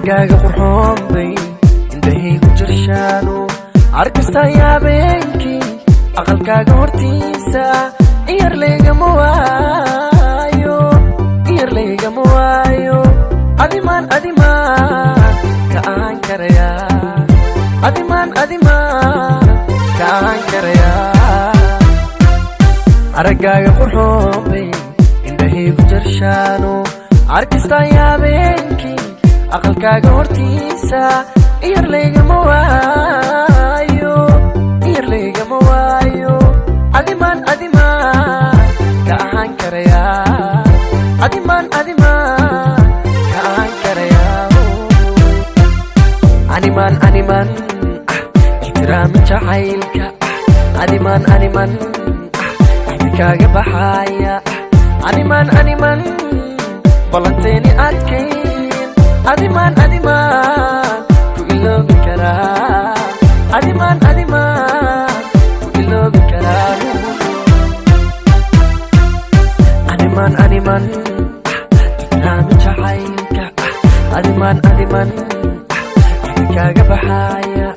aragaaga qurxoon bay indhahaygu jirshaano arkasta yaabeenkii aqalkaaga hortiisa iyar leegama waayo adimaan kaan karaya adimaan kaan karaya aragaaga qurxoon bay indhahaygu jirshaano arkasta yaabeenkii aqalkaaga hortiisa iyar leegama waayo adimaan kaan karaya adimaan kaan karaya animan ihtiraam jacaylka animan idinkaga baxaya animan balanteeni adkayn adimaan ku iloobi karaa adimaan ku iloobi karaa animan ihtiraam jacaylka adimaan idinkaga baxaya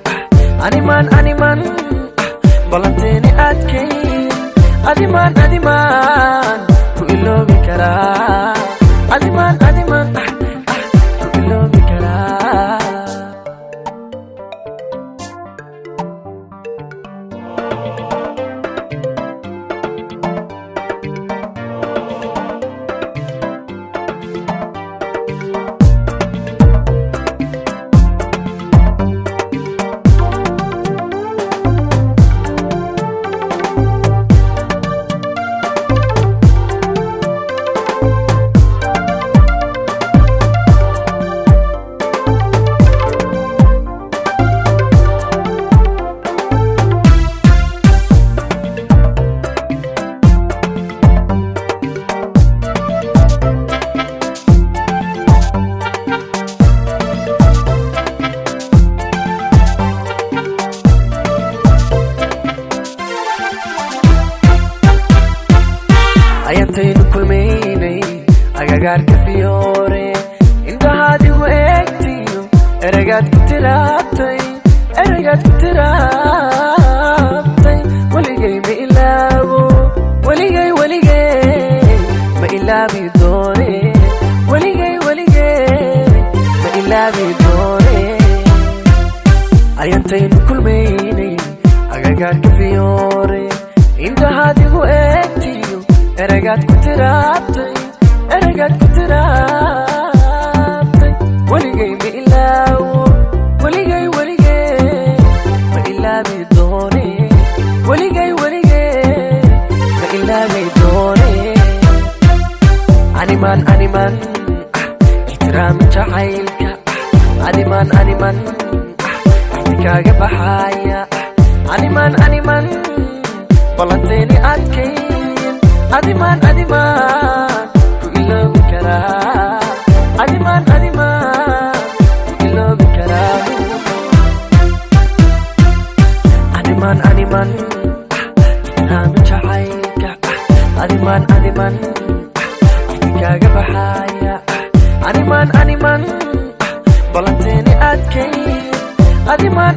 animan balanteeni adkayn adimaan ku iloobi karaa adimaan ku iloobi karaa ayantaynu kulmaynay agagaarka fiyoore indhahaad igu eegtiyo eragaad ku tiraabtay weligay ma ilaabo weligay ma ilaabi doone weligay ma ilaabi doone ayantaynu kulmaynay agagaarka fiyoore indhahaad igu eegtiyo eragaad ku tiraabtay weligay ma ilaawo weligay ma ilaabi doone weligay ma ilaabi doone animan ihtiraam jacaylka animan idinkaga baxaya animan balanteeni adkayn adimaan ku iloobi karaa adimaan ku iloobi karaa animan ihtiraam jacaylka adimaan idinkaga baxaya animan balanteeni adkayn adimaan